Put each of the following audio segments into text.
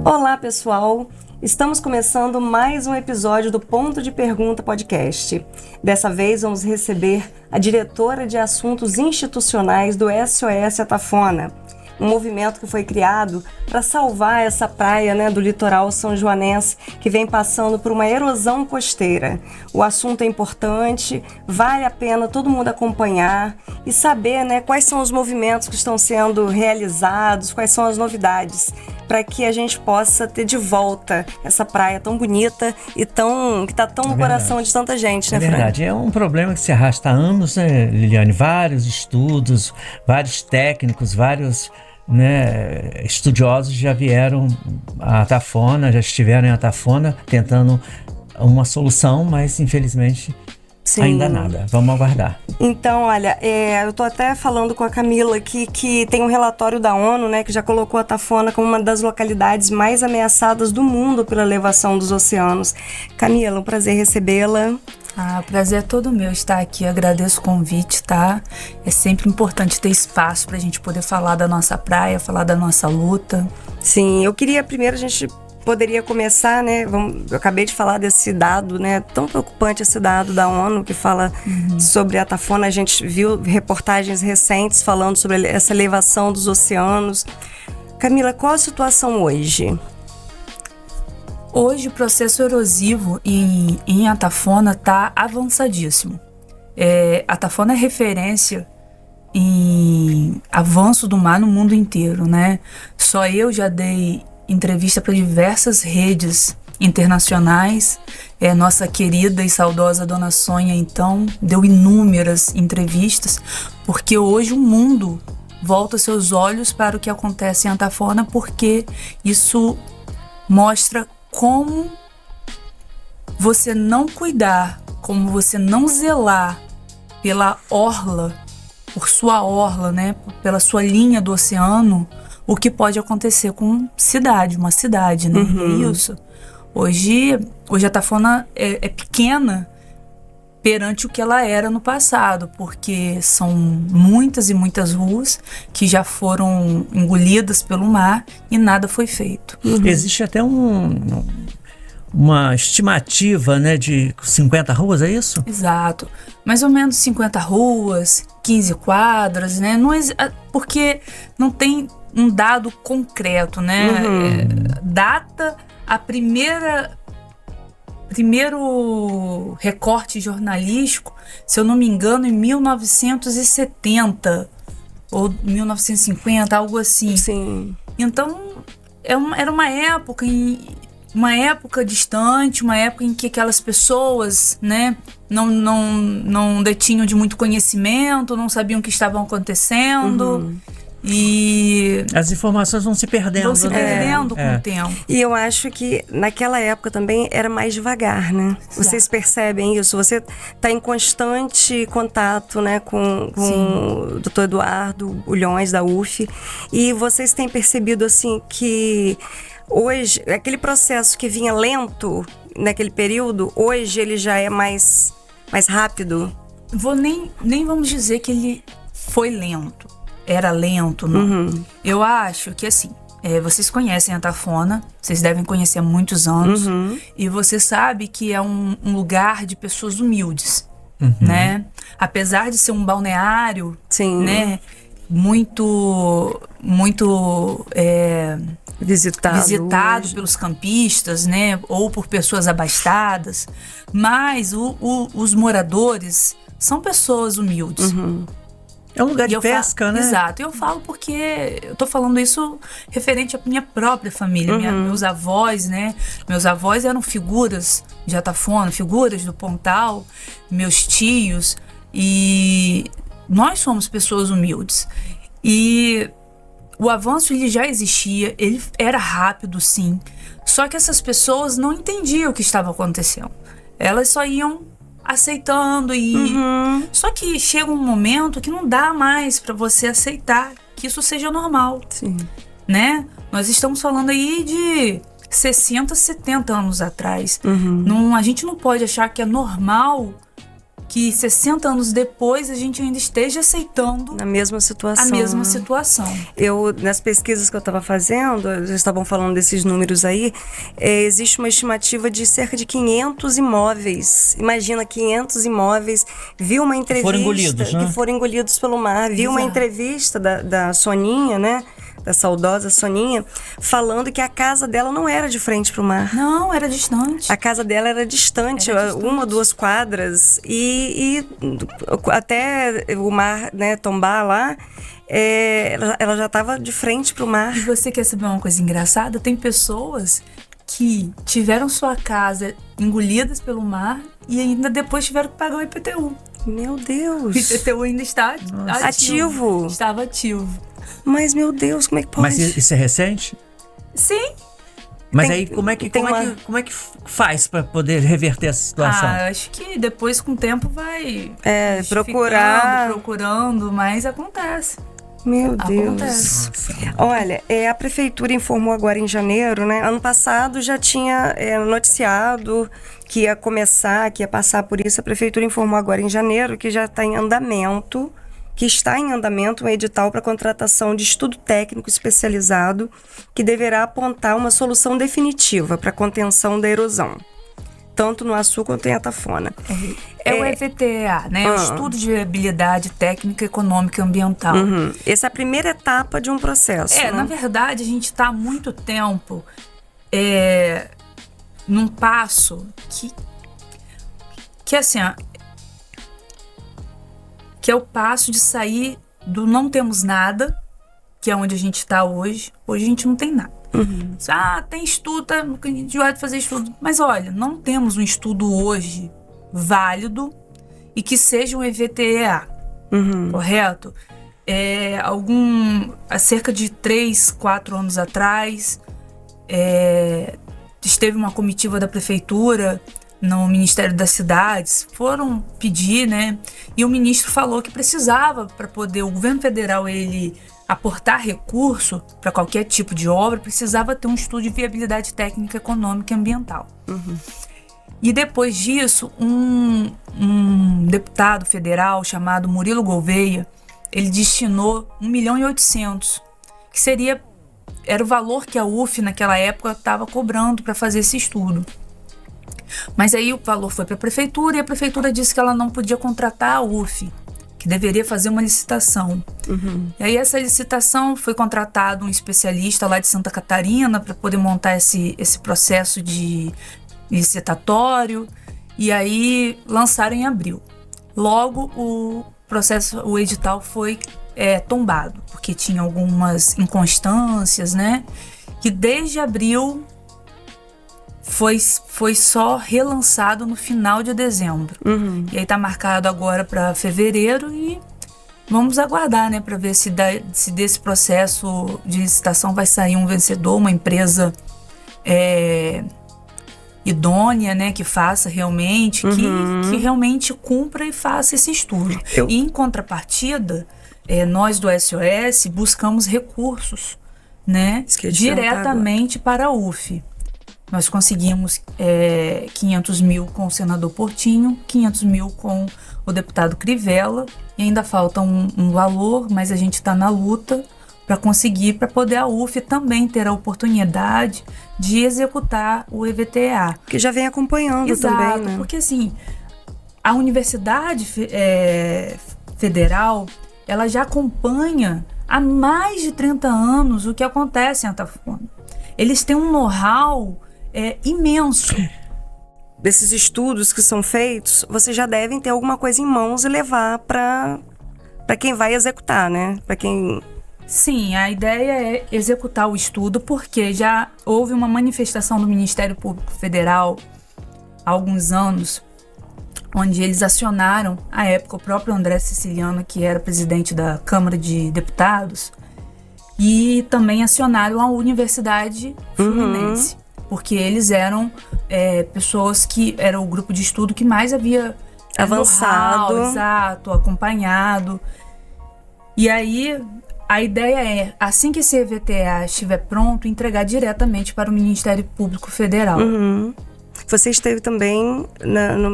Olá, pessoal! Estamos começando mais um episódio do Ponto de Pergunta Podcast. Dessa vez vamos receber a diretora de Assuntos Institucionais do SOS Atafona, um movimento que foi criado para salvar essa praia, do litoral são-joanense que vem passando por uma erosão costeira. O assunto é importante, vale a pena todo mundo acompanhar e saber, quais são os movimentos que estão sendo realizados, quais são as novidades, para que a gente possa ter de volta essa praia tão bonita e que está tão no coração de tanta gente, né, Fran? É verdade, é um problema que se arrasta há anos, né, Liliane? Vários estudos, vários técnicos, vários estudiosos já vieram a Atafona, já estiveram em Atafona tentando uma solução, mas infelizmente Sim. Ainda nada. Vamos aguardar. Então, olha, eu tô até falando com a Camila aqui que tem um relatório da ONU, que já colocou a Atafona como uma das localidades mais ameaçadas do mundo pela elevação dos oceanos. Camila, um prazer recebê-la. O prazer é todo meu estar aqui, agradeço o convite, tá? É sempre importante ter espaço pra gente poder falar da nossa praia, falar da nossa luta. Sim, eu queria primeiro, a gente poderia começar, eu acabei de falar desse dado, tão preocupante esse dado da ONU que fala sobre a Atafona. A gente viu reportagens recentes falando sobre essa elevação dos oceanos. Camila, qual a situação hoje? Hoje o processo erosivo em Atafona está avançadíssimo. Atafona é referência em avanço do mar no mundo inteiro, né? Só eu já dei entrevista para diversas redes internacionais. Nossa querida e saudosa Dona Sônia, então, deu inúmeras entrevistas, porque hoje o mundo volta seus olhos para o que acontece em Atafona, porque isso mostra como você não cuidar, como você não zelar pela orla, por sua orla, pela sua linha do oceano, o que pode acontecer com uma cidade, E é isso. Hoje a Atafona é pequena perante o que ela era no passado, porque são muitas e muitas ruas que já foram engolidas pelo mar e nada foi feito. Existe até uma estimativa, de 50 ruas, é isso? Exato. Mais ou menos 50 ruas, 15 quadras, porque não tem um dado concreto, Data a primeiro recorte jornalístico, se eu não me engano, em 1970 ou 1950, algo assim. Sim. Então, era uma época distante, uma época em que aquelas pessoas, não detinham de muito conhecimento, não sabiam o que estava acontecendo. E as informações vão se perdendo. Vão se perdendo com o tempo. E eu acho que naquela época também era mais devagar, Vocês percebem isso? Você está em constante contato, com o Dr. Eduardo Ulhões, da UF, e vocês têm percebido, assim, que hoje, aquele processo que vinha lento naquele período, hoje ele já é mais rápido? Nem vamos dizer que ele foi lento. Era lento, não. Eu acho que, assim, vocês conhecem a Atafona, vocês devem conhecer há muitos anos, e você sabe que é um lugar de pessoas humildes, Apesar de ser um balneário, Sim. Muito visitado hoje pelos campistas, ou por pessoas abastadas, mas os moradores são pessoas humildes. É um lugar de pesca, Exato. Eu falo porque eu tô falando isso referente à minha própria família. Meus avós, Meus avós eram figuras de Atafona, figuras do Pontal, meus tios. E nós somos pessoas humildes. E o avanço, ele já existia, ele era rápido, sim. Só que essas pessoas não entendiam o que estava acontecendo. Elas só iam aceitando Só que chega um momento que não dá mais para você aceitar que isso seja normal. Sim. Nós estamos falando aí de 60, 70 anos atrás. A gente não pode achar que é normal que 60 anos depois a gente ainda esteja aceitando Na mesma situação. a mesma situação. Nas pesquisas que eu estava fazendo, eles estavam falando desses números aí, existe uma estimativa de cerca de 500 imóveis. Imagina, 500 imóveis. Vi uma entrevista... Foram engolidos, né? Que foram engolidos pelo mar. Vi uma entrevista da Soninha, né? Da saudosa Soninha, falando que a casa dela não era de frente para o mar. Não, era distante. A casa dela era distante, 1-2 quadras, e até o mar, né, tombar lá, ela já estava de frente para o mar. E você quer saber uma coisa engraçada? Tem pessoas que tiveram sua casa engolidas pelo mar e ainda depois tiveram que pagar o IPTU. Meu Deus! O IPTU ainda está ativo. Estava ativo. Mas, meu Deus, como é que pode? Mas isso é recente? Sim. Mas aí como é que faz para poder reverter essa situação? Acho que depois com o tempo vai procurando, mas acontece. Meu Deus. Acontece. Olha, a prefeitura informou agora em janeiro, né? Ano passado já tinha noticiado que ia passar por isso. A prefeitura informou agora em janeiro que já está em andamento um edital para contratação de estudo técnico especializado que deverá apontar uma solução definitiva para a contenção da erosão, tanto no Açu quanto em Atafona. O EVTEA, né? O Estudo de Viabilidade Técnica, Econômica e Ambiental. Essa é a primeira etapa de um processo. Né? Na verdade, a gente está há muito tempo num passo que assim, que é o passo de sair do não temos nada, que é onde a gente está hoje. Hoje a gente não tem nada. Tem estudo, a gente vai fazer estudo. Mas olha, não temos um estudo hoje válido e que seja um EVTEA, correto? Há cerca de 3-4 anos atrás, esteve uma comitiva da prefeitura no Ministério das Cidades, foram pedir, né? E o ministro falou que precisava, para poder o governo federal ele aportar recurso para qualquer tipo de obra, precisava ter um estudo de viabilidade técnica, econômica e ambiental. E depois disso, um deputado federal chamado Murilo Gouveia, ele destinou 1.800.000, que era o valor que a UF naquela época estava cobrando para fazer esse estudo. Mas aí o valor foi para a prefeitura e a prefeitura disse que ela não podia contratar a UF, que deveria fazer uma licitação. E aí essa licitação foi contratado um especialista lá de Santa Catarina para poder montar esse processo de licitatório, e aí lançaram em abril. Logo o edital foi tombado, porque tinha algumas inconstâncias, né? Que desde abril foi só relançado no final de dezembro. E aí tá marcado agora para fevereiro e vamos aguardar, né, para ver se desse processo de licitação vai sair um vencedor, uma empresa idônea, né, que faça realmente, que realmente cumpra e faça esse estudo. E em contrapartida, nós do SOS buscamos recursos, né, diretamente para a UF. Nós conseguimos 500 mil com o senador Portinho, 500 mil com o deputado Crivella, e ainda falta um valor, mas a gente está na luta para conseguir, para poder a UF também ter a oportunidade de executar o EVTEA. Que já vem acompanhando também, né? Porque assim, a Universidade Federal, ela já acompanha há mais de 30 anos o que acontece em Atafona. Eles têm um know-how imenso. Desses estudos que são feitos, vocês já devem ter alguma coisa em mãos e levar para quem vai executar, né? Para quem... Sim, a ideia é executar o estudo, porque já houve uma manifestação do Ministério Público Federal há alguns anos, onde eles acionaram, à época, o próprio André Siciliano, que era presidente da Câmara de Deputados, e também acionaram a Universidade Fluminense, porque eles eram pessoas que eram o grupo de estudo que mais havia avançado, exato, acompanhado. E aí a ideia é, assim que esse EVTEA estiver pronto, entregar diretamente para o Ministério Público Federal. Você esteve também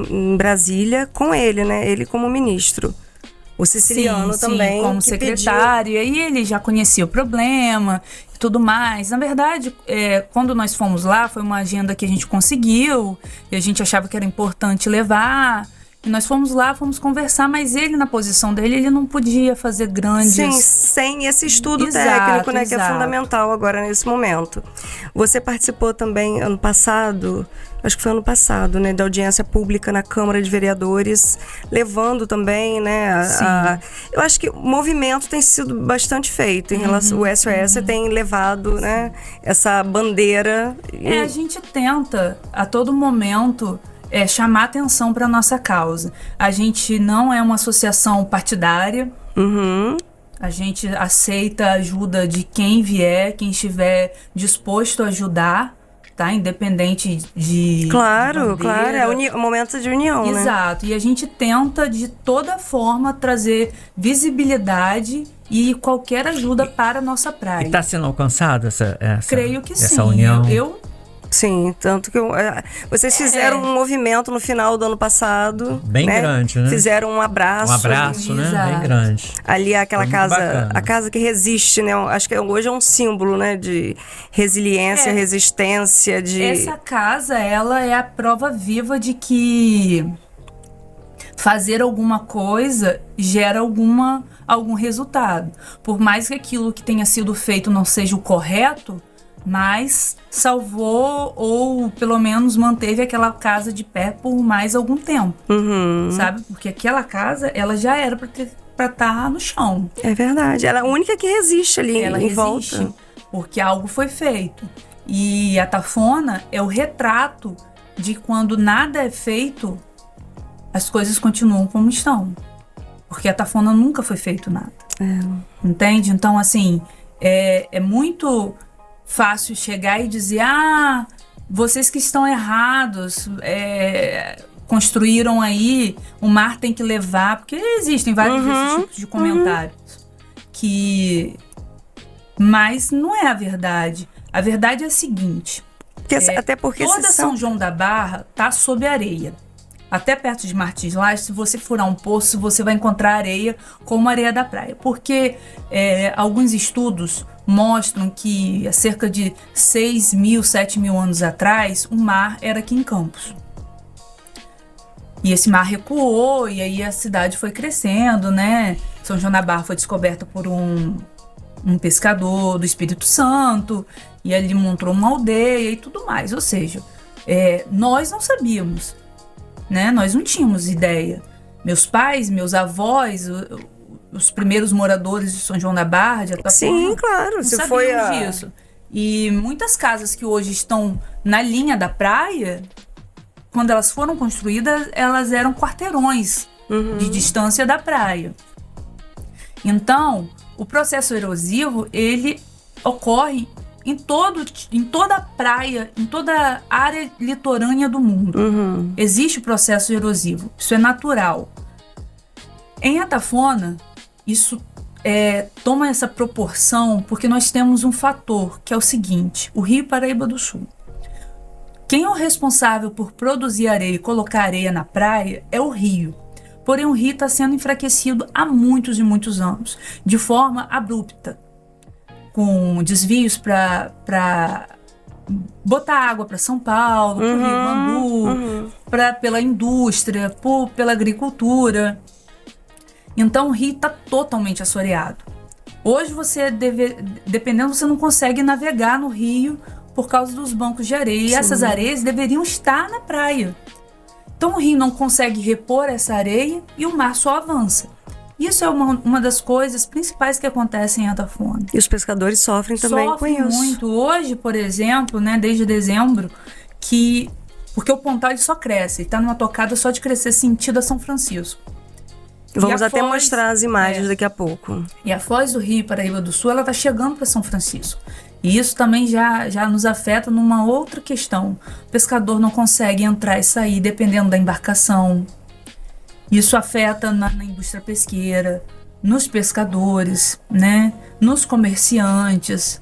em Brasília com ele, né? Ele como ministro. O Siciliano também. Sim, como secretário. E aí ele já conhecia o problema e tudo mais. Na verdade, quando nós fomos lá, foi uma agenda que a gente conseguiu e a gente achava que era importante levar. E nós fomos lá, fomos conversar, mas ele, na posição dele, ele não podia fazer grandes... Sim, sem esse estudo técnico, né, que é fundamental agora nesse momento. Você participou também ano passado, acho que foi ano passado, né, da audiência pública na Câmara de Vereadores, levando também, né, eu acho que o movimento tem sido bastante feito em relação, o SOS tem levado, né, essa bandeira. A gente tenta, a todo momento... chamar atenção para a nossa causa. A gente não é uma associação partidária. A gente aceita a ajuda de quem vier, quem estiver disposto a ajudar, tá? Independente de Claro, é um momento de união, né? Exato. E a gente tenta, de toda forma, trazer visibilidade e qualquer ajuda para a nossa praia. E está sendo alcançada essa Creio que essa sim. união? Sim, tanto que vocês fizeram um movimento no final do ano passado. Bem grande, né? Fizeram um abraço. Um abraço, né? Exato. Bem grande. Ali aquela casa, bacana. a casa que resiste, né? Acho que hoje é um símbolo, né? De resiliência, resistência, de... Essa casa, ela é a prova viva de que fazer alguma coisa gera algum resultado. Por mais que aquilo que tenha sido feito não seja o correto, mas salvou ou pelo menos manteve aquela casa de pé por mais algum tempo, sabe? Porque aquela casa, ela já era para estar no chão. É verdade, ela é a única que resiste ali em volta. Porque algo foi feito. E a Tafona é o retrato de quando nada é feito, as coisas continuam como estão. Porque a Tafona nunca foi feito nada. Entende? Então, assim, é muito... fácil chegar e dizer, vocês que estão errados, construíram aí, o mar tem que levar, porque existem vários desses tipos de comentários. Mas não é a verdade. A verdade é a seguinte, até porque toda São João da Barra tá sob areia. Até perto de Martins Lages, se você furar um poço, você vai encontrar areia como areia da praia. Porque alguns estudos mostram que há cerca de 6.000, 7.000 anos atrás, o mar era aqui em Campos. E esse mar recuou e aí a cidade foi crescendo, né? São João da Barra foi descoberta por um pescador do Espírito Santo e ali montou uma aldeia e tudo mais. Ou seja, nós não sabíamos, né? Nós não tínhamos ideia. Meus pais, meus avós, os primeiros moradores de São João da Barra, de Atapuna, sim, claro, não sabíamos disso. E muitas casas que hoje estão na linha da praia, quando elas foram construídas, elas eram quarteirões de distância da praia. Então, o processo erosivo, ele ocorre em toda a praia, em toda a área litorânea do mundo. Existe o processo erosivo, isso é natural. Em Atafona, isso toma essa proporção porque nós temos um fator, que é o seguinte, o Rio Paraíba do Sul. Quem é o responsável por produzir areia e colocar areia na praia é o rio. Porém, o rio está sendo enfraquecido há muitos e muitos anos, de forma abrupta, com desvios para botar água para São Paulo, para o Rio Bangu, pela indústria, pela agricultura. Então o rio está totalmente assoreado. Hoje dependendo, você não consegue navegar no rio por causa dos bancos de areia. E essas areias deveriam estar na praia. Então o rio não consegue repor essa areia e o mar só avança. Isso é uma das coisas principais que acontecem em Atafona. E os pescadores sofrem também com isso. Sofrem muito. Hoje, por exemplo, né, desde dezembro, porque o Pontal ele só cresce. Ele está numa tocada só de crescer sentido a São Francisco. Vamos até mostrar as imagens daqui a pouco. E a foz do Rio Paraíba do Sul, ela está chegando para São Francisco. E isso também já nos afeta numa outra questão. O pescador não consegue entrar e sair dependendo da embarcação. Isso afeta na indústria pesqueira, nos pescadores, né? Nos comerciantes.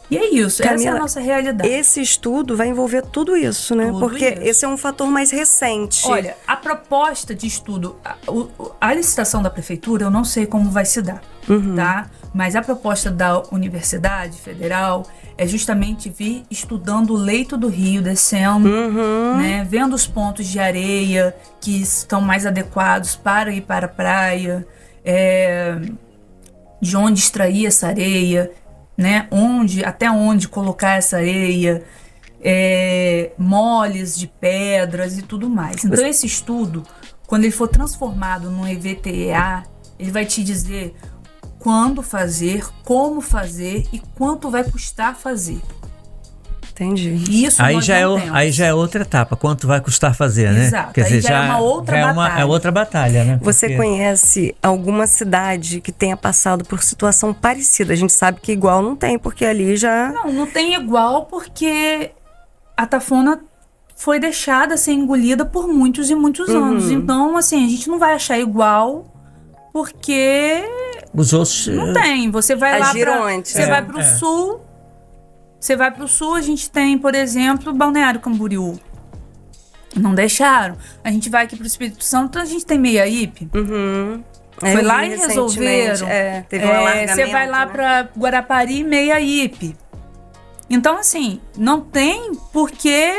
E é isso, essa é Camila, a nossa realidade. Esse estudo vai envolver tudo isso, né? Tudo Porque isso. esse é um fator mais recente. Olha, a proposta de estudo, a licitação da prefeitura, eu não sei como vai se dar, tá? Mas a proposta da Universidade Federal é justamente vir estudando o leito do rio, descendo, né? Vendo os pontos de areia que estão mais adequados para ir para a praia, de onde extrair essa areia, né? Até onde colocar essa areia, moles de pedras e tudo mais. Então esse estudo, quando ele for transformado num EVTEA, ele vai te dizer quando fazer, como fazer e quanto vai custar fazer. Entendi. Isso Aí nós já, não temos. aí já é outra etapa, quanto vai custar fazer, né? Exato, Quer aí dizer, já é uma outra batalha. É outra batalha, né? Você Porque- conhece alguma cidade que tenha passado por situação parecida? A gente sabe que igual não tem, porque ali já... Não tem igual porque a Tafona foi deixada ser engolida por muitos e muitos anos. Então, assim, a gente não vai achar igual porque Os outros... não tem. Você vai lá Agiram pra, antes. Você vai pro sul. Você vai pro sul, a gente tem, por exemplo, Balneário Camboriú. Não deixaram. A gente vai aqui pro Espírito Santo, então a gente tem Meiaípe. Foi lá e resolveram. Teve um alargamento, Você vai lá né? pra Guarapari, Meiaípe. Então, assim, não tem porque...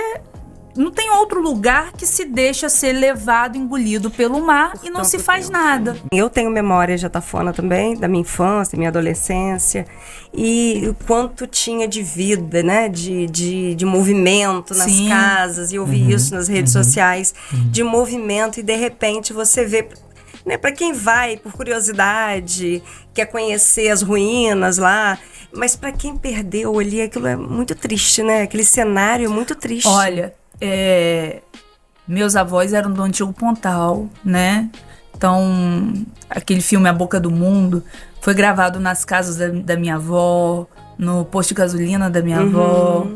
Não tem outro lugar que se deixa ser levado, engolido pelo mar e não tanto se faz tempo. nada. Eu tenho memória de Atafona também, da minha infância, da minha adolescência, e o quanto tinha de vida, né, de movimento nas Sim. casas, e eu vi isso nas redes sociais, de movimento, e de repente você vê, né, para quem vai por curiosidade, quer conhecer as ruínas lá, mas para quem perdeu ali, aquilo é muito triste, né, aquele cenário é muito triste. Olha, meus avós eram do antigo Pontal, né? Então, aquele filme A Boca do Mundo foi gravado nas casas da minha avó, no posto de gasolina da minha avó.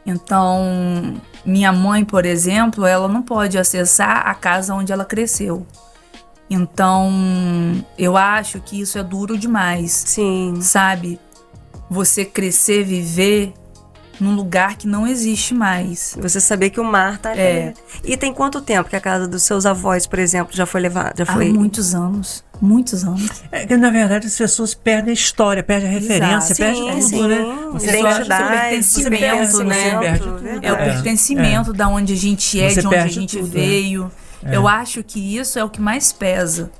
Então, minha mãe, por exemplo, ela não pode acessar a casa onde ela cresceu. Então, eu acho que isso é duro demais. Sim. Sabe? Você crescer, viver num lugar que não existe mais. Você saber que o mar tá ali. E tem quanto tempo que a casa dos seus avós, por exemplo, já foi levada? Há muitos anos. Muitos anos. É que, na verdade, as pessoas perdem a história, perdem a referência, Exato. perdem Sim, tudo, sim. né? Você Identidade, só- você perde, né? você perde tudo. É o pertencimento da onde a gente é, Você de onde a perde gente tudo, veio. Eu acho que isso é o que mais pesa.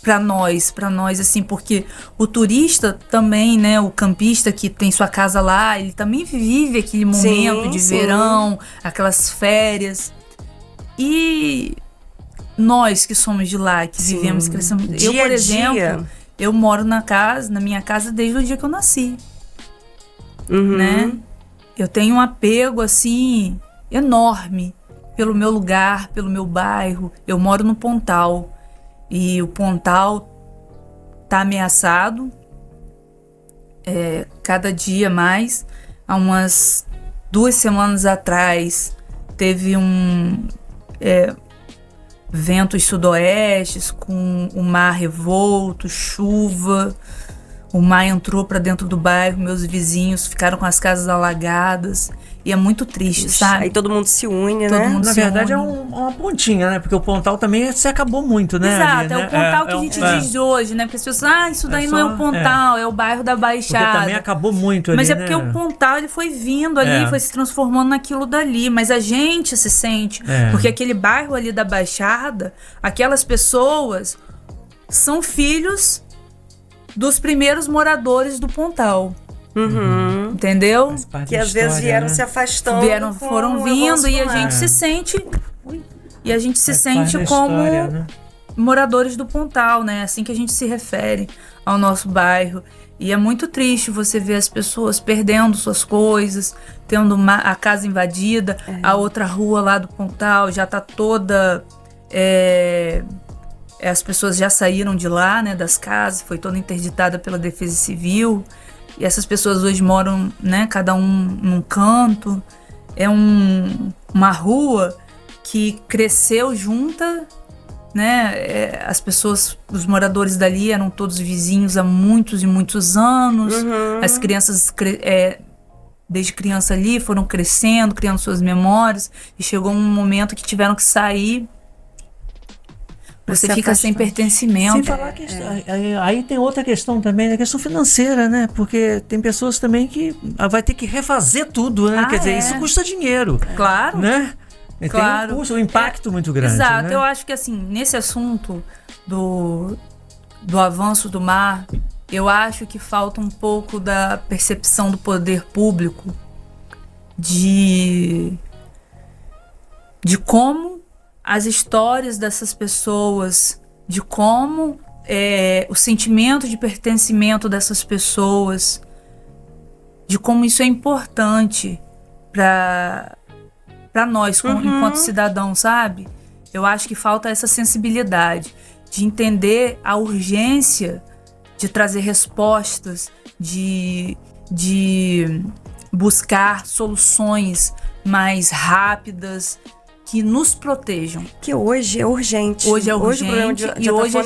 Pra nós, assim, porque o turista também, né, o campista que tem sua casa lá, ele também vive aquele momento de verão, aquelas férias. E nós que somos de lá, que vivemos, crescemos. Eu, por exemplo, eu moro na minha casa desde o dia que eu nasci, né? Eu tenho um apego, assim, enorme pelo meu lugar, pelo meu bairro. Eu moro no Pontal. E o Pontal tá ameaçado cada dia mais. Há umas 2 semanas atrás teve ventos sudoestes com o mar revolto, chuva. O mar entrou para dentro do bairro, meus vizinhos ficaram com as casas alagadas. E é muito triste, sabe? Aí todo mundo se une, Todo né? mundo Na se verdade, une. é uma pontinha, né? Porque o Pontal também se acabou muito, né? Exato, ali, né? é o Pontal que a gente diz hoje, né? Porque as pessoas, isso daí não é o Pontal, é o bairro da Baixada. Porque também acabou muito ali, Mas é né? porque o Pontal, ele foi vindo ali, foi se transformando naquilo dali. Mas a gente se sente, porque aquele bairro ali da Baixada, aquelas pessoas são filhos dos primeiros moradores do Pontal. Entendeu? Faz parte Que da às vezes história, vieram né? se afastando. Foram vindo e a gente se sente. E a gente se sente como História, né? moradores do Pontal, né? Assim que a gente se refere ao nosso bairro. E é muito triste você ver as pessoas perdendo suas coisas, tendo a casa invadida, a outra rua lá do Pontal já tá toda. As pessoas já saíram de lá, né? Das casas, foi toda interditada pela Defesa Civil. E essas pessoas hoje moram, né, cada um num canto. É uma rua que cresceu junta né? As pessoas, os moradores dali eram todos vizinhos há muitos e muitos anos. As crianças, desde criança ali, foram crescendo, criando suas memórias. E chegou um momento que tiveram que sair. Você fica sem pertencimento. Sem falar que aí tem outra questão também, a questão financeira, né? Porque tem pessoas também que vai ter que refazer tudo, né? Quer dizer, isso custa dinheiro. Claro. Né? Claro. Tem um custo, um impacto muito grande. Exato. Né? Eu acho que, assim, nesse assunto do avanço do mar, eu acho que falta um pouco da percepção do poder público de como as histórias dessas pessoas, de como o sentimento de pertencimento dessas pessoas, de como isso é importante para nós, enquanto cidadãos, sabe? Eu acho que falta essa sensibilidade de entender a urgência de trazer respostas, de buscar soluções mais rápidas, que nos protejam. Que hoje é urgente. Hoje é urgente. Hoje o problema de hoje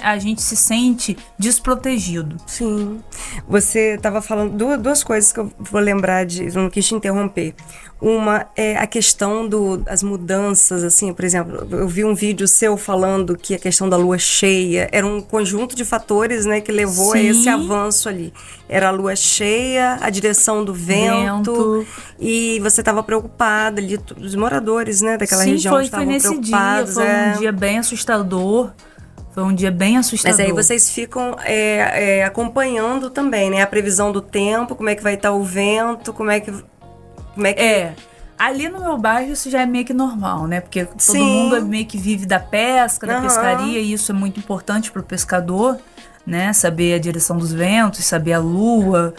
a gente se sente desprotegido. Sim. Você estava falando duas coisas que eu vou lembrar não quis te interromper. Uma é a questão das mudanças, assim, por exemplo, eu vi um vídeo seu falando que a questão da lua cheia era um conjunto de fatores, né, que levou a esse avanço ali. Era a lua cheia, a direção do vento. E você estava preocupada ali, os moradores, né, daquela região estavam preocupados. Foi um dia bem assustador. Mas aí vocês ficam acompanhando também, né, a previsão do tempo, como é que vai estar o vento, como é que... Ali no meu bairro isso já é meio que normal, né? Porque todo mundo meio que vive da pesca, da pescaria, e isso é muito importante pro pescador, né? Saber a direção dos ventos, saber a lua,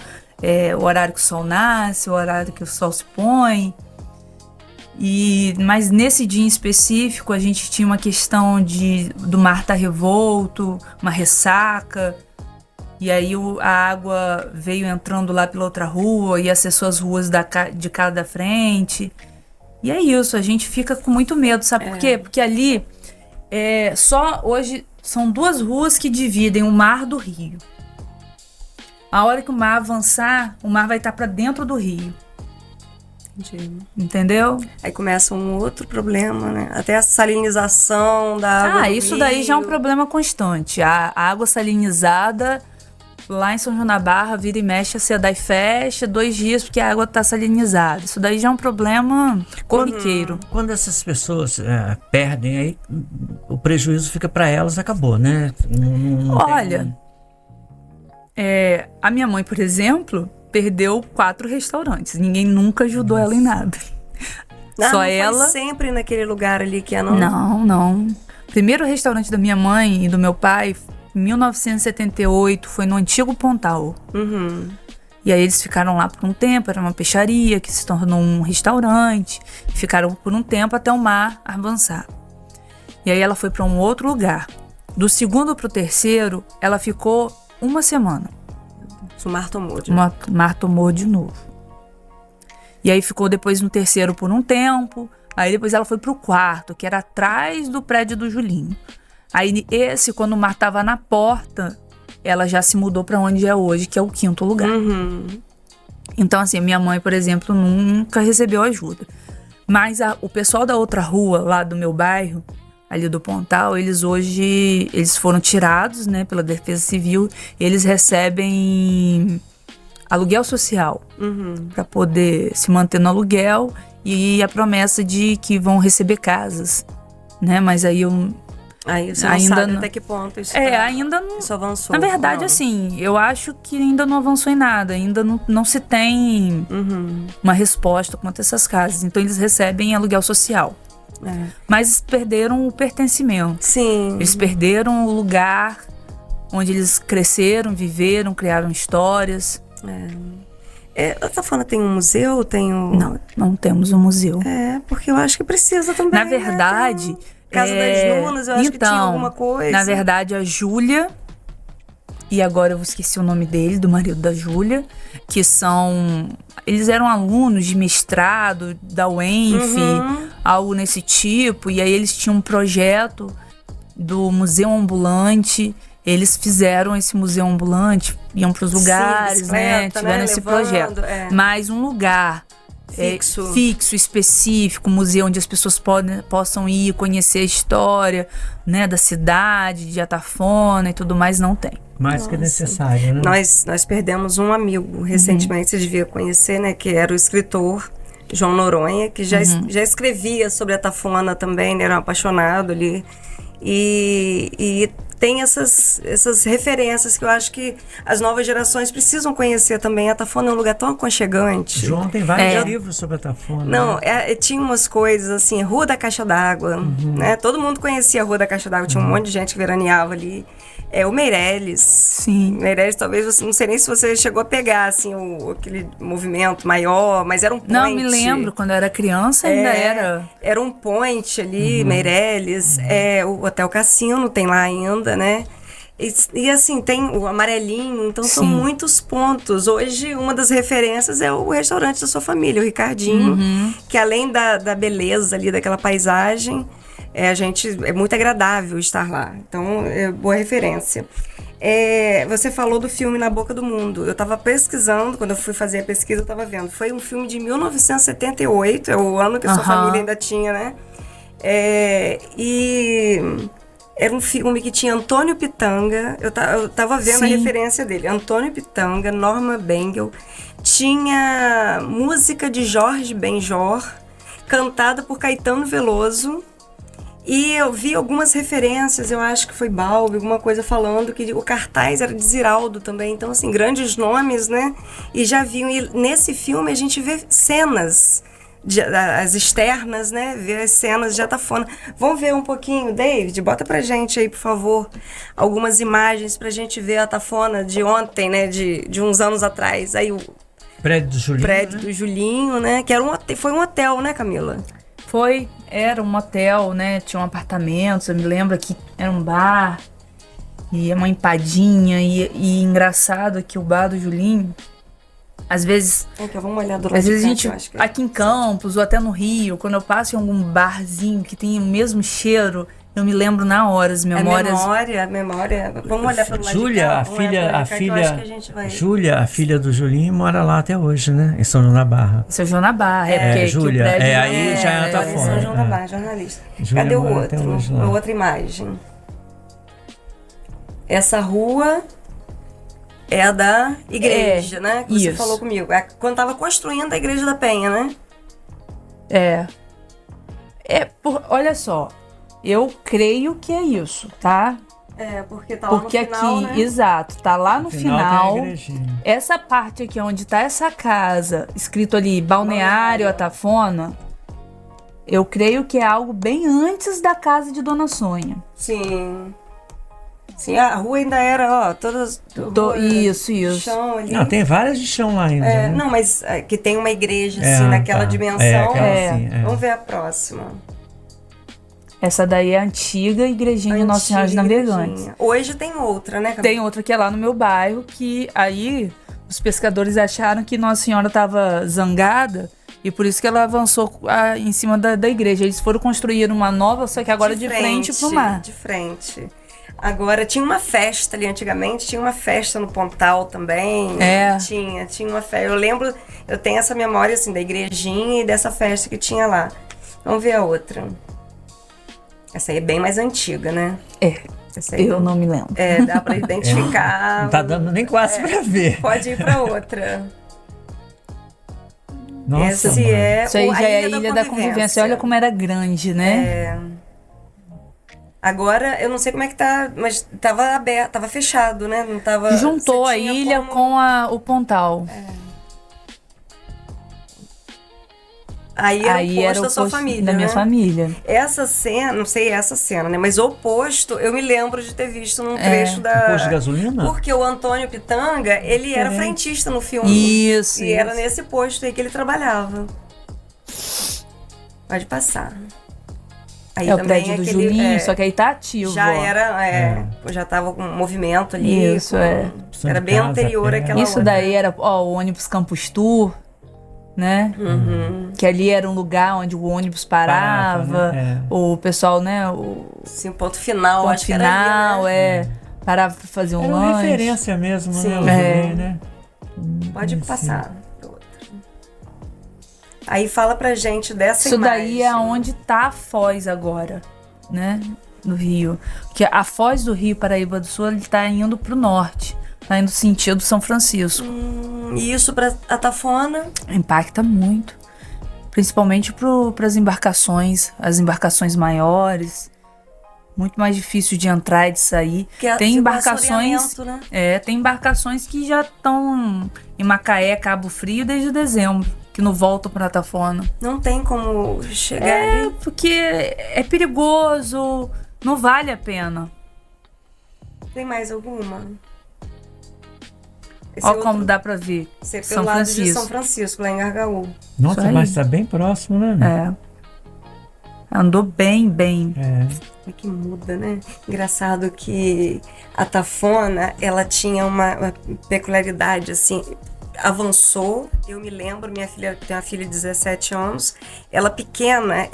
o horário que o sol nasce, o horário que o sol se põe. Mas nesse dia em específico a gente tinha uma questão do mar estar revolto, uma ressaca. E aí a água veio entrando lá pela outra rua e acessou as ruas de cá da frente. E é isso, a gente fica com muito medo, sabe por quê? Porque ali, só hoje, são 2 ruas que dividem o mar do rio. A hora que o mar avançar, o mar vai estar para dentro do rio. Entendi. Entendeu? Aí começa um outro problema, né? Até a salinização da água do isso rio. Daí já é um problema constante. A água salinizada... Lá em São João da Barra, vira e mexe, a SEDAI fecha 2 dias porque a água está salinizada. Isso daí já é um problema corriqueiro. Quando essas pessoas perdem, aí o prejuízo fica para elas, acabou, né? Olha, a minha mãe, por exemplo, perdeu 4 restaurantes. Ninguém nunca ajudou ela em nada. Só ela. Foi sempre naquele lugar ali que Não. Primeiro restaurante da minha mãe e do meu pai, em 1978, foi no antigo Pontal. E aí eles ficaram lá por um tempo, era uma peixaria que se tornou um restaurante. Ficaram por um tempo até o mar avançar. E aí ela foi para um outro lugar. Do segundo pro terceiro, ela ficou 1 semana. O mar tomou de novo. E aí ficou depois no terceiro por um tempo. Aí depois ela foi pro quarto, que era atrás do prédio do Julinho. Aí quando o mar tava na porta, ela já se mudou para onde é hoje, que é o 5º lugar. Então, assim, minha mãe, por exemplo, nunca recebeu ajuda. Mas o pessoal da outra rua, lá do meu bairro, ali do Pontal, eles foram tirados, né, pela Defesa Civil. Eles recebem aluguel social para poder se manter no aluguel e a promessa de que vão receber casas, né? Mas aí você não sabe até que ponto isso ainda não. Isso avançou. Na verdade, assim, eu acho que ainda não avançou em nada. Ainda não se tem uma resposta quanto a essas casas. Então, eles recebem aluguel social. Mas perderam o pertencimento. Sim. Eles perderam o lugar onde eles cresceram, viveram, criaram histórias. A Tafona tem um museu? Não temos um museu. Porque eu acho que precisa também. Na verdade... Né? Casa das Nunas, eu acho que tinha alguma coisa. Na verdade, a Júlia, e agora eu esqueci o nome dele, do marido da Júlia, que eles eram alunos de mestrado da UENF, algo nesse tipo, e aí eles tinham um projeto do museu ambulante. Eles fizeram esse museu ambulante, iam para os lugares, né? Tiveram esse projeto. Mais um lugar fixo, específico, museu onde as pessoas possam ir conhecer a história, né, da cidade, de Atafona e tudo mais, não tem. Mais que necessário, né? Nós perdemos um amigo recentemente, você devia conhecer, né? Que era o escritor João Noronha, que já escrevia sobre Atafona também, né, era um apaixonado ali. E tem essas referências que eu acho que as novas gerações precisam conhecer também. Atafona é um lugar tão aconchegante. João tem vários livros sobre Atafona. Não, tinha umas coisas assim, Rua da Caixa d'Água, né? Todo mundo conhecia a Rua da Caixa d'Água, tinha um monte de gente que veraneava ali. O Meireles. Sim. Meireles, talvez você, não sei nem se você chegou a pegar assim aquele movimento maior, mas era um point. Não, me lembro, quando eu era criança ainda era. Era um point ali, Meireles. O Hotel Cassino tem lá ainda, né? E assim, tem o Amarelinho, então são muitos pontos. Hoje, uma das referências é o restaurante da sua família, o Ricardinho, que além da beleza ali, daquela paisagem, é muito agradável estar lá. Então, boa referência. Você falou do filme Na Boca do Mundo. Eu estava pesquisando, quando eu fui fazer a pesquisa, eu estava vendo. Foi um filme de 1978, é o ano que a sua família ainda tinha, né? E era um filme que tinha Antônio Pitanga. Eu tava vendo a referência dele. Antônio Pitanga, Norma Bengel. Tinha música de Jorge Benjor, cantada por Caetano Veloso. E eu vi algumas referências, eu acho que foi Balbi, alguma coisa falando que o cartaz era de Ziraldo também. Então, assim, grandes nomes, né? E já viam. E nesse filme a gente vê cenas, as externas, né? Vê as cenas de Atafona. Vamos ver um pouquinho, David? Bota pra gente aí, por favor, algumas imagens pra gente ver a Atafona de ontem, né? De uns anos atrás. Aí o prédio do Julinho. Prédio do Julinho, né? Que foi um hotel, né, Camila? Era um hotel, né? Tinham apartamentos, eu me lembro que era um bar e uma empadinha e engraçado que o bar do Julinho, às vezes... vamos olhar do lado às vezes cá, a gente, aqui em Campos ou até no Rio, quando eu passo em algum barzinho que tem o mesmo cheiro, eu me lembro na hora, as memórias... A memória... Vamos olhar para o lado Júlia, Júlia, a filha do Julinho, mora lá até hoje, né? Em São João da Barra. São João da Barra, porque Júlia, o prédio aí já é Atafona. São João da Barra, jornalista. Júlia, cadê o outro? A outra imagem. Essa rua é a da igreja, né? Que você falou comigo. Quando estava construindo a Igreja da Penha, né? Olha só. Eu creio que é isso, tá? Porque tá lá no final, aqui, né? Exato, tá lá no final. Tem Essa parte aqui onde tá essa casa, escrito ali, Balneário Atafona, eu creio que é algo bem antes da casa de Dona Sônia. Sim, a rua ainda era, todas... Isso. Chão ali. Não, tem várias de chão lá ainda. Né? Não, mas que tem uma igreja, assim, naquela dimensão. Vamos ver a próxima. Essa daí é a antiga igrejinha de Nossa Senhora de Navegantes. Hoje tem outra, né, Camila? Tem outra que é lá no meu bairro, que aí os pescadores acharam que Nossa Senhora estava zangada e por isso que ela avançou em cima da igreja. Eles foram construir uma nova, só que agora de frente pro mar. De frente. Agora, tinha uma festa ali antigamente, tinha uma festa no Pontal também. Tinha uma festa. Eu lembro, eu tenho essa memória assim da igrejinha e dessa festa que tinha lá. Vamos ver a outra. Essa aí é bem mais antiga, né? Eu não me lembro. Dá pra identificar. Não tá dando nem quase pra ver. Pode ir pra outra. Nossa, isso aí já é a Ilha da Convivência. Olha como era grande, né? Agora, eu não sei como é que tá, mas tava aberto, tava fechado, né? Não tava... Juntou a ilha com o Pontal. Aí era o posto da sua família, da minha família. Essa cena, não sei essa cena, né? Mas o posto, eu me lembro de ter visto num trecho da... O posto de gasolina? Porque o Antônio Pitanga, ele era frentista no filme. Isso. Era nesse posto aí que ele trabalhava. Pode passar. Aí o prédio do Julinho, só que aí tá ativo. Já era, já tava com movimento ali. Isso, Era bem anterior àquela Isso daí era o ônibus Campus Tour. né? Que ali era um lugar onde o ônibus parava, né? o pessoal, né? Sim, ponto final, Ponto acho que era final, ali, né? parava pra fazer um Era uma lanche. referência mesmo, Sim. né? Né? Pode passar pro outro. Aí fala pra gente dessa Isso imagem. daí é onde tá a Foz agora, né? No Rio. Porque a Foz do Rio, Paraíba do Sul, ele tá indo pro norte. Tá indo sentido São Francisco. E isso pra Atafona? Impacta muito. Principalmente pras embarcações, as embarcações maiores. Muito mais difícil de entrar e de sair. Tem embarcações, né? tem embarcações que já estão em Macaé, Cabo Frio desde dezembro, que não voltam para Atafona. Não tem como chegar ali? Porque é perigoso, não vale a pena. Tem mais alguma? Olha como dá para ver. Esse é pelo lado de São Francisco, lá em Gargaú. Nossa, mas tá bem próximo, né? Andou bem. É que muda, né? Engraçado que a Atafona, ela tinha uma peculiaridade, assim, avançou. Eu me lembro, minha filha tem uma filha de 17 anos, ela pequena,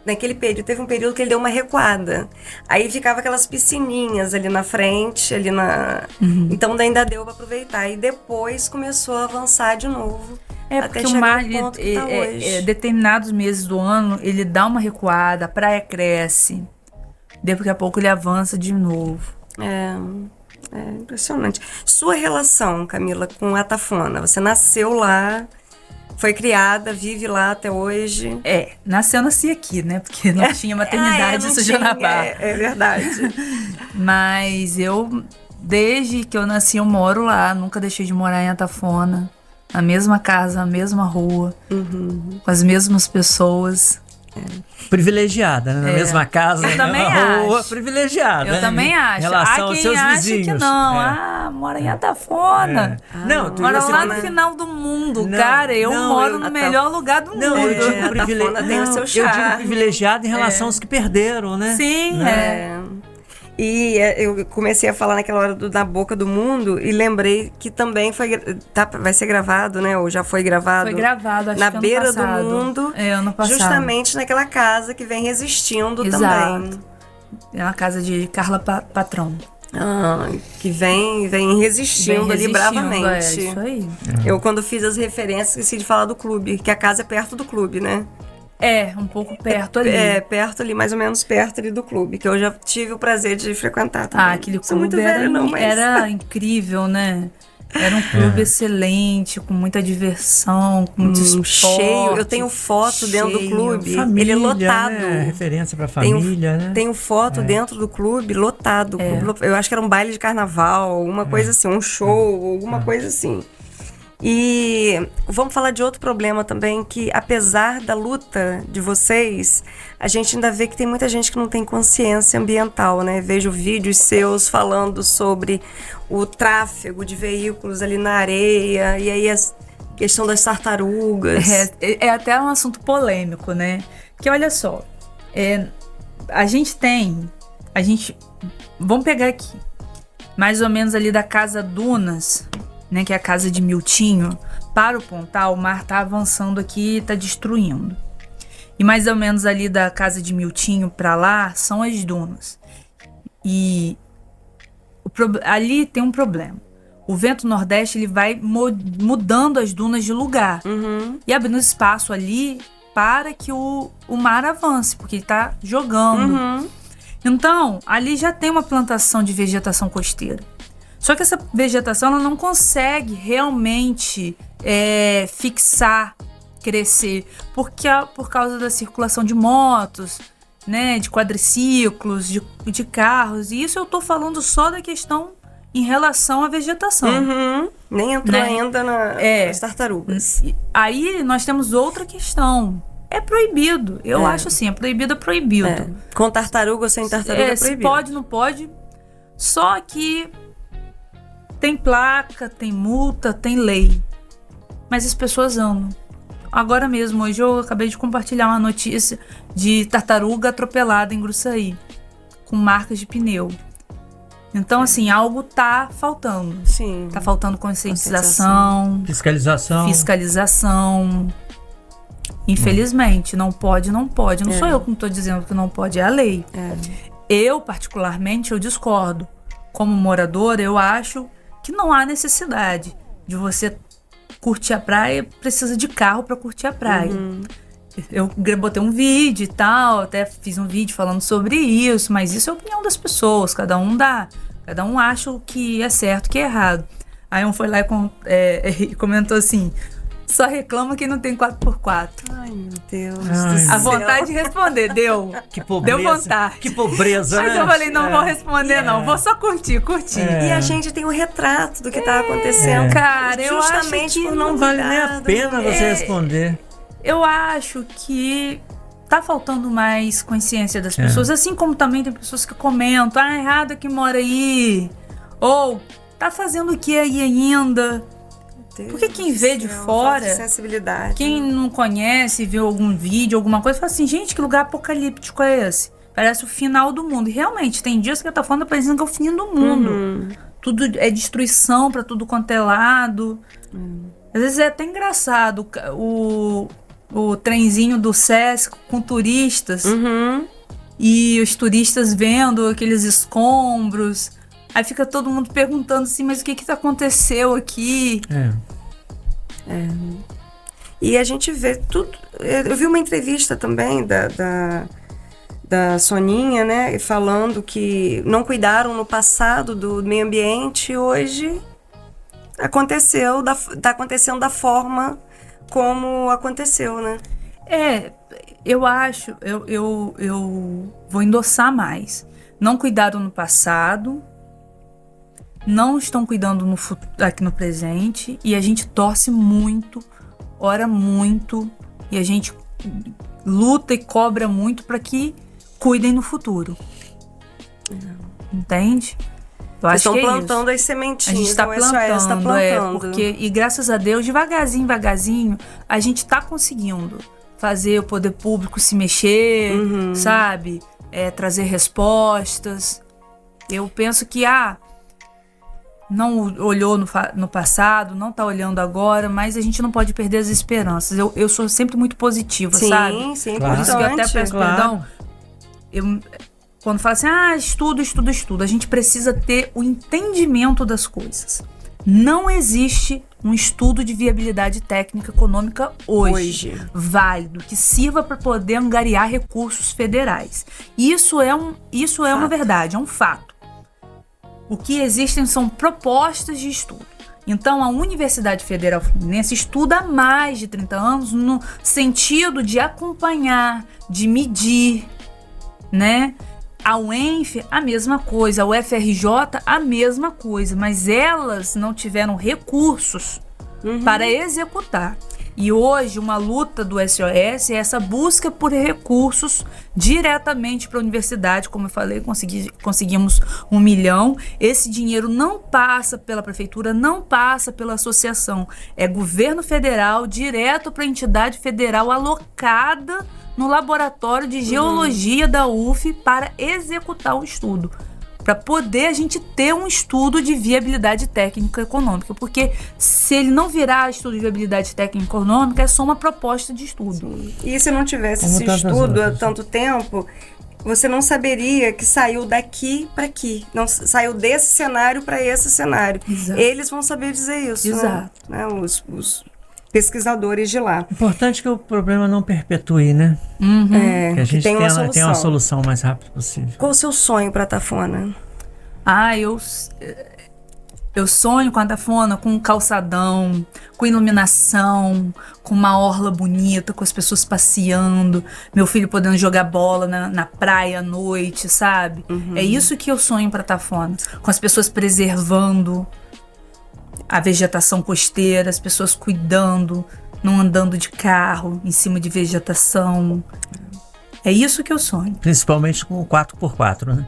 naquele período, teve um período que ele deu uma recuada. Aí ficava aquelas piscininhas ali na frente, ali na... Então ainda deu para aproveitar. E depois começou a avançar de novo. Porque o mar, determinados meses do ano, ele dá uma recuada, a praia cresce. Daqui a pouco ele avança de novo. É impressionante. Sua relação, Camila, com a Atafona? Você nasceu lá, foi criada, vive lá até hoje? Nasci aqui, né? Porque não tinha maternidade em Sujanabá. É verdade. Mas desde que eu nasci, eu moro lá. Nunca deixei de morar em Atafona. Na mesma casa, na mesma rua. Com as mesmas pessoas. Privilegiada, né? Na mesma casa, eu na mesma rua, acho. privilegiada. Eu também acho. Em relação aos seus vizinhos. Que não. Mora em Atafona. Mora lá no final do mundo, cara. Eu moro no melhor lugar do mundo. Eu digo privilegiado. Tem o seu charme. Eu digo privilegiado em relação aos que perderam, né? Sim, E eu comecei a falar naquela hora Na Boca do Mundo e lembrei que também vai ser gravado, né? Ou já foi gravado. Foi gravado, acho que Na Beira do Mundo. Ano passado. Justamente naquela casa que vem resistindo também. É uma casa de Carla Patrão. Que vem resistindo ali bravamente. Isso aí. Eu, quando fiz as referências, esqueci de falar do clube, que a casa é perto do clube, né? Um pouco perto ali. Perto ali, mais ou menos perto ali do clube, que eu já tive o prazer de frequentar também. Aquele clube era incrível, né? Era um clube excelente, com muita diversão, com muito esporte. Cheio. Eu tenho foto dentro do clube. Família, ele é lotado. Né? Referência pra família, né? Tenho foto dentro do clube, lotado. Eu acho que era um baile de carnaval, alguma coisa assim, um show, alguma coisa assim. E vamos falar de outro problema também, que apesar da luta de vocês, a gente ainda vê que tem muita gente que não tem consciência ambiental, né? Vejo vídeos seus falando sobre o tráfego de veículos ali na areia, e aí a questão das tartarugas. É até um assunto polêmico, né? Porque olha só, vamos pegar aqui, mais ou menos ali da Casa Dunas, né, que é a casa de Miltinho, para o Pontal, o mar tá avançando aqui e tá destruindo. E mais ou menos ali da casa de Miltinho para lá são as dunas. E ali tem um problema. O vento nordeste ele vai mudando as dunas de lugar e abrindo espaço ali para que o mar avance, porque ele tá jogando. Então, ali já tem uma plantação de vegetação costeira. Só que essa vegetação ela não consegue realmente fixar, crescer, porque por causa da circulação de motos, né, de quadriciclos, de carros. E isso eu tô falando só da questão em relação à vegetação. Nem entrou ainda nas tartarugas. Aí nós temos outra questão. É proibido. Eu acho assim, é proibido. Com tartaruga ou sem tartaruga é proibido. Se pode, não pode. Só que tem placa, tem multa, tem lei. Mas as pessoas andam. Agora mesmo, hoje eu acabei de compartilhar uma notícia de tartaruga atropelada em Gruçaí, com marcas de pneu. Então, assim, algo tá faltando. Sim. Tá faltando conscientização, fiscalização. Infelizmente, não pode. Não sou eu que não tô dizendo que não pode, é a lei. Eu, particularmente, eu discordo. Como moradora, eu acho que não há necessidade de você curtir a praia, precisa de carro para curtir a praia. Eu botei um vídeo e tal, até fiz um vídeo falando sobre isso, mas isso é a opinião das pessoas, cada um acha o que é certo, o que é errado. Aí um foi lá e comentou assim: só reclama quem não tem 4x4. Ai, meu Deus do A céu. vontade de responder, deu. Que pobreza. Deu vontade. Que pobreza, Mas né? eu falei, não vou responder não, vou só curtir. E a gente tem o retrato do que tá acontecendo. Cara, eu acho justamente que por Não vale nem a cuidar do pena meio. você responder. Eu acho que tá faltando mais consciência das pessoas, assim como também tem pessoas que comentam: errado que mora aí, ou tá fazendo o que aí ainda? Porque quem vê de fora, falta de sensibilidade. quem não conhece, vê algum vídeo, alguma coisa, fala assim: gente, que lugar apocalíptico é esse? Parece o final do mundo. E realmente, tem dias que tá falando parecendo que é o fim do mundo. Tudo é destruição pra tudo quanto é lado. Às vezes é até engraçado o trenzinho do Sesc com turistas. E os turistas vendo aqueles escombros. Aí fica todo mundo perguntando assim: mas o que aconteceu aqui? E a gente vê tudo. Eu vi uma entrevista também da Soninha, né? Falando que não cuidaram no passado do meio ambiente e hoje tá acontecendo da forma como aconteceu, né? Eu acho, eu vou endossar mais. Não cuidaram no passado, não estão cuidando aqui no presente, e a gente torce muito, ora muito, e a gente luta e cobra muito para que cuidem no futuro. Entende? Eu acho que é plantando isso. as sementinhas. A gente tá o SOS tá plantando. porque, e graças a Deus, devagarzinho, a gente tá conseguindo fazer o poder público se mexer, sabe? Trazer respostas. Eu penso que, não olhou no passado, não tá olhando agora, mas a gente não pode perder as esperanças. Eu sou sempre muito positiva, sabe? Sim, Claro. Por isso que eu até peço Claro. perdão. Quando fala assim, estudo, a gente precisa ter o entendimento das coisas. Não existe um estudo de viabilidade técnica econômica hoje válido, que sirva para poder angariar recursos federais. Isso é uma verdade, é um fato. O que existem são propostas de estudo. Então, a Universidade Federal Fluminense estuda há mais de 30 anos no sentido de acompanhar, de medir, né? A UENF, a mesma coisa. A UFRJ, a mesma coisa. Mas elas não tiveram recursos para executar. E hoje, uma luta do SOS é essa busca por recursos diretamente para a universidade. Como eu falei, conseguimos 1 milhão. Esse dinheiro não passa pela prefeitura, não passa pela associação. É governo federal, direto para a entidade federal alocada no laboratório de geologia da UF para executar o estudo. Para poder a gente ter um estudo de viabilidade técnica econômica. Porque se ele não virar estudo de viabilidade técnica econômica, é só uma proposta de estudo. E se não tivesse esse estudo há tanto tempo, você não saberia que saiu daqui para aqui. Não saiu desse cenário para esse cenário. Exato. Eles vão saber dizer isso. Exato. Né? Os pesquisadores de lá. Importante que o problema não perpetue, né? Que a gente tem uma solução. tenha uma solução o mais rápido possível. Qual o seu sonho para a Tafona? Eu sonho com a Tafona, com um calçadão, com iluminação, com uma orla bonita, com as pessoas passeando, meu filho podendo jogar bola na praia à noite, sabe? É isso que eu sonho para a Tafona. Com as pessoas preservando a vegetação costeira, as pessoas cuidando, não andando de carro em cima de vegetação. É isso que eu sonho. Principalmente com o 4x4, né?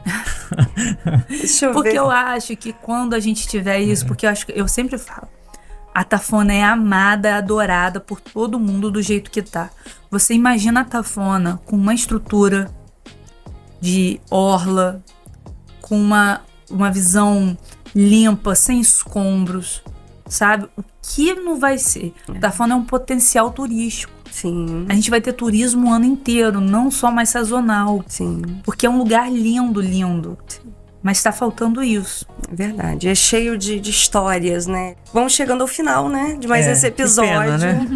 Deixa eu Porque ver. eu acho que quando a gente tiver isso, porque eu sempre falo, a Tafona é amada, adorada por todo mundo do jeito que tá. Você imagina a Tafona com uma estrutura de orla, com uma visão limpa, sem escombros, sabe? O que não vai ser? Atafona é um potencial turístico. Sim. A gente vai ter turismo o ano inteiro, não só mais sazonal. Sim. Porque é um lugar lindo, lindo. Mas tá faltando isso. É verdade. É cheio de histórias, né? Vamos chegando ao final, né? De mais esse episódio. Que pena, né?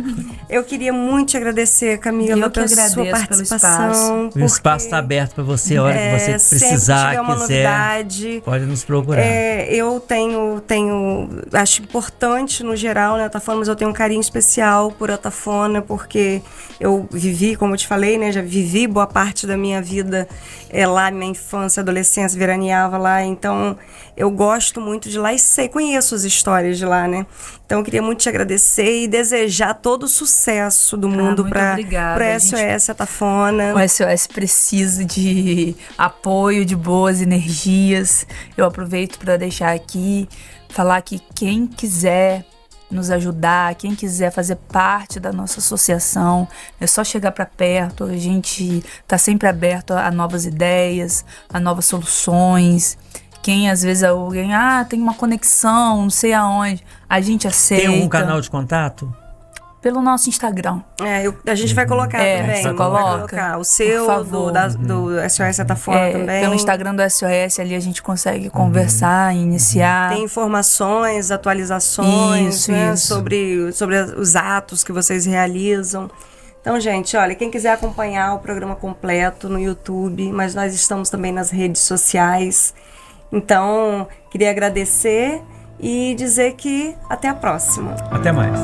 Eu queria muito te agradecer, Camila, Eu que pela sua agradeço participação. pelo O espaço está aberto para você, a hora que você precisar, sempre tiver uma quiser, novidade. pode nos procurar. Eu tenho, acho importante no geral, né, Atafona, mas eu tenho um carinho especial por Atafona, porque eu vivi, como eu te falei, né, já vivi boa parte da minha vida lá, minha infância, adolescência, veraneava lá, então eu gosto muito de lá e conheço as histórias de lá, né? Então eu queria muito te agradecer e desejar todo o sucesso do mundo para o SOS Atafona. O SOS precisa de apoio, de boas energias. Eu aproveito para deixar aqui, falar que quem quiser nos ajudar, quem quiser fazer parte da nossa associação, é só chegar para perto. A gente está sempre aberto a novas ideias, a novas soluções. Quem às vezes alguém, tem uma conexão, não sei aonde, a gente aceita. Tem um canal de contato? Pelo nosso Instagram. A gente vai colocar também. Vai colocar. O seu, do SOS Atafona também. Pelo Instagram do SOS, ali a gente consegue conversar, iniciar. Tem informações, atualizações, né, sobre os atos que vocês realizam. Então, gente, olha, quem quiser acompanhar o programa completo no YouTube, mas nós estamos também nas redes sociais. Então, queria agradecer e dizer que até a próxima. Até mais.